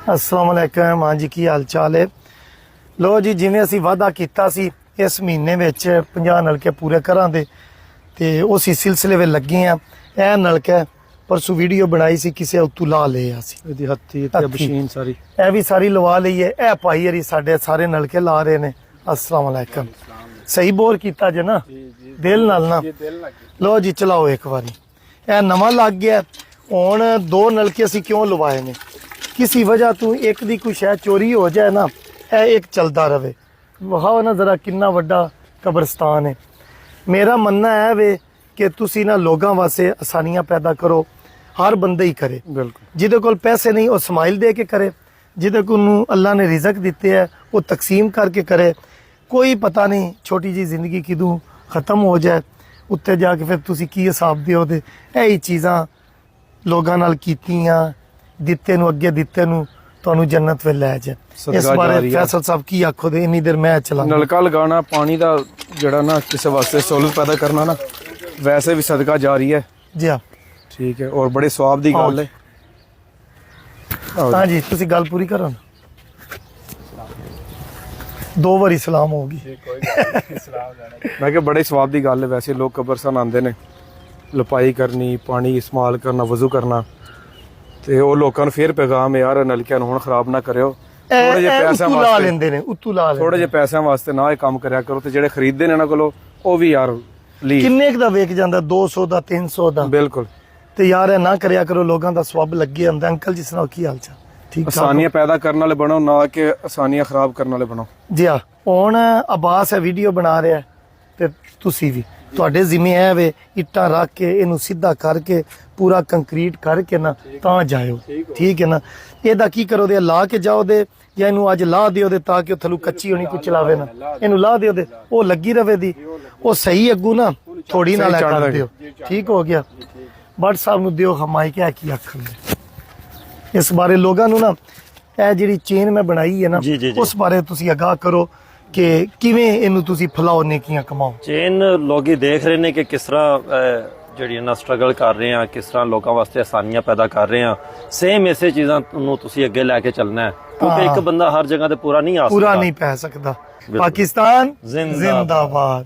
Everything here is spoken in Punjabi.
अस्सलाम वालेकुम। हाँ जी, की हाल चाल है? लो जी, जिवें असीं वादा कीता सी इस महीने विच 50 नलके पूरे करांदे ते उस सिलसिले विच लगे आ। ਇਹ ਨਲਕਾ परसों वीडियो बनाई सी, किसी उत्तों ला लिया सी। ਇਹਦੀ ਹੱਥੀ ਤੇ ਮਸ਼ੀਨ ਸਾਰੀ ਇਹ ਵੀ ਸਾਰੀ ਲਵਾ ਲਈ ਹੈ। ਇਹ ਭਾਈ ਹਰੀ ਸਾਡੇ ਸਾਰੇ ਨਲਕੇ ਲਾ ਰਹੇ ਨੇ। अस्सलाम वालेकुम। सही बोर कीता जे ना, दिल नाल ना। लो जी, चलाओ एक बारी। ਇਹ ਨਵਾਂ ਲੱਗ ਗਿਆ। ਹੁਣ दो नलके ਅਸੀਂ क्यों लवाए ने? किसी वजह तो एक दी कोई शै चोरी हो जाए ना, ਇਹ एक चलता रहे। वहाओ ना जरा कितना वड्डा कब्रिस्तान है। मेरा मनना है वे कि तुसी ना लोगों वास्ते आसानियां पैदा करो। हर बंदे ही करे, ਬਿਲਕੁਲ जिदे कोल पैसे नहीं वो स्माइल दे के करे, जिदे को अल्लाह ने रिजक दिते है वो तकसीम करके करे। कोई पता नहीं छोटी जी जिंदगी किदू खत्म हो जाए, उत्ते जाके फिर तुसी की हिसाब दिओ। दे यही चीज़ां लोगां नाल कीतियां, दिते नूं अगे दिते नूं ਤੁਹਾਨੂੰ जन्नत वे लै जाए। इस बारे फैसल साहब की आखो दे? इन्नी देर मैं चला ਨਲਕਾ ਲਗਾਉਣਾ ਪਾਣੀ ਦਾ ਜਿਹੜਾ ਨਾ ਕਿਸੇ ਵਾਸਤੇ ਸਹੂਲਤ ਪੈਦਾ ਕਰਨਾ ਨਾ, ਵੈਸੇ ਵੀ ਸਦਕਾ ਜਾਰੀ ਹੈ जी। हाँ ਠੀਕ ਹੈ, ਔਰ ਬੜੇ ਸਵਾਬ ਦੀ ਗੱਲ ਹੈ। हाँ जी, तुसी गल पूरी करो ना। 2 बारी सलाम होगी। ਮੈਂ ਕਿਹਾ ਬੜੇ ਸਵਾਬ ਦੀ ਗੱਲ ਹੈ। ਵੈਸੇ ਲੋਕ ਕਬਰਸਤਾਨ ਆਉਂਦੇ ਨੇ ਲਪਾਈ ਕਰਨੀ, ਪਾਣੀ ਇਸਤੇਮਾਲ ਕਰਨਾ, ਵਜ਼ੂ ਕਰਨਾ, ਤੇ ਉਹ ਲੋਕਾਂ ਨੂੰ ਫੇਰ ਪੈਗਾਮ ਯਾਰ ਨਲਕਿਆਂ ਨੂੰ ਹੁਣ ਖਰਾਬ ਨਾ ਕਰਿਓ। ਥੋੜੇ ਜਿਹੇ ਪੈਸਿਆਂ ਲਾ ਵਾਸਤੇ ਲੈਂਦੇ ਨੇ, ਉੱਤੋਂ ਲਾ ਥੋੜੇ ਜਿਹੇ ਪੈਸਿਆਂ ਵਾਸਤੇ ਨਾ ਇਹ ਕੰਮ ਕਰਿਆ ਕਰੋ। ਤੇ ਜਿਹੜੇ ਖਰੀਦਦੇ ਨੇ ਇਹਨਾਂ ਕੋਲੋਂ ਉਹ ਵੀ ਯਾਰ ਲਈ ਕਿੰਨੇ ਕੁ ਦਾ ਵੇਚ ਜਾਂਦਾ? 200 ਦਾ, 300 ਦਾ। ਬਿਲਕੁਲ ਤੇ ਯਾਰ ਇਹ ਨਾ ਕਰਿਆ ਕਰੋ, ਲੋਕਾਂ ਦਾ ਸਵੱਬ ਲੱਗੇ ਹੁੰਦਾ। ਅੰਕਲ ਜੀ ਸੁਣਾਓ, ਕੀ ਹਾਲ ਚਾਲ? ਠੀਕ ਠਾਕ? ਆਸਾਨੀਆਂ ਪੈਦਾ ਕਰਨ ਵਾਲੇ ਬਣੋ, ਨਾ ਕਿ ਆਸਾਨੀਆਂ ਖਰਾਬ ਕਰਨ ਵਾਲੇ ਬਣੋ। ਜੀ ਹਾਂ। ਹੁਣ ਅਬਾਸ ਹੈ ਵੀਡੀਓ ਬਣਾ ਰਿਹਾ ਤੇ ਤੁਸੀਂ ਵੀ, ਤੁਹਾਡੇ ਜ਼ਿੰਮੇ ਹੈ ਵੇ ਇੱਟਾਂ ਰੱਖ ਕੇ ਇਹਨੂੰ ਸਿੱਧਾ ਕਰਕੇ ਪੂਰਾ ਕੰਕਰੀਟ ਕਰਕੇ ਨਾ ਤਾਂ ਜਾਇਓ। ਠੀਕ ਹੈ ਨਾ? ਇਹਦਾ ਕੀ ਕਰੋ ਦੇ? ਲਾ ਕੇ ਜਾਓ ਦੇ, ਜਾਂ ਇਹਨੂੰ ਅੱਜ ਲਾ ਦਿਓ ਦੇ ਤਾਂ ਕਿ ਉਹ ਥੱਲੋਂ ਕੱਚੀ ਹੋਣੀ ਕੋਈ ਚਲਾਵੇ ਨਾ। ਇਹਨੂੰ ਲਾ ਦਿਓ ਦੇ, ਉਹ ਲੱਗੀ ਰਵੇ ਦੀ, ਉਹ ਸਹੀ ਅੱਗੂ ਨਾ ਥੋੜੀ ਨਾਲ ਕਰ ਦਿਓ। ਠੀਕ ਹੋ ਗਿਆ? ਬਟ ਸਾਹਿਬ ਨੂੰ ਦਿਓ ਹਮਾਈ ਕਿਆ ਕੀ ਆਖਣਗੇ ਇਸ ਬਾਰੇ ਲੋਕਾਂ ਨੂੰ ਨਾ। ਇਹ ਜਿਹੜੀ ਚੇਨ ਮੈਂ ਬਣਾਈ ਹੈ ਨਾ, ਉਸ ਬਾਰੇ ਤੁਸੀਂ ਅਗਾਹ ਕਰੋ ਕਿ ਕਿਵੇਂ ਇਹਨੂੰ ਤੁਸੀਂ ਫਲਾਓ, ਨੇਕੀਆਂ ਕਮਾਓ। ਚੇਨ ਲੋਕੀ ਦੇਖ ਰਹੇ ਨੇ ਕਿ ਕਿਸ ਤਰ੍ਹਾਂ ਜਿਹੜੀ ਨਾ ਸਟਰਗਲ ਕਰ ਰਹੇ ਆ, ਕਿਸ ਤਰ੍ਹਾਂ ਲੋਕਾਂ ਵਾਸਤੇ ਆਸਾਨੀਆਂ ਪੈਦਾ ਕਰ ਰਹੇ ਆ। ਸੇਮ ਇਸੇ ਚੀਜ਼ਾਂ ਨੂੰ ਤੁਸੀਂ ਅੱਗੇ ਲੈ ਕੇ ਚੱਲਣਾ ਹੈ, ਕਿਉਂਕਿ ਇੱਕ ਬੰਦਾ ਹਰ ਜਗ੍ਹਾ ਤੇ ਪੂਰਾ ਨਹੀਂ ਆ ਸਕਦਾ, ਪੂਰਾ ਨਹੀਂ ਪੈ ਸਕਦਾ। ਪਾਕਿਸਤਾਨ ਜ਼ਿੰਦਾਬਾਦ। ਜ਼ਿੰਦਾਬਾਦ।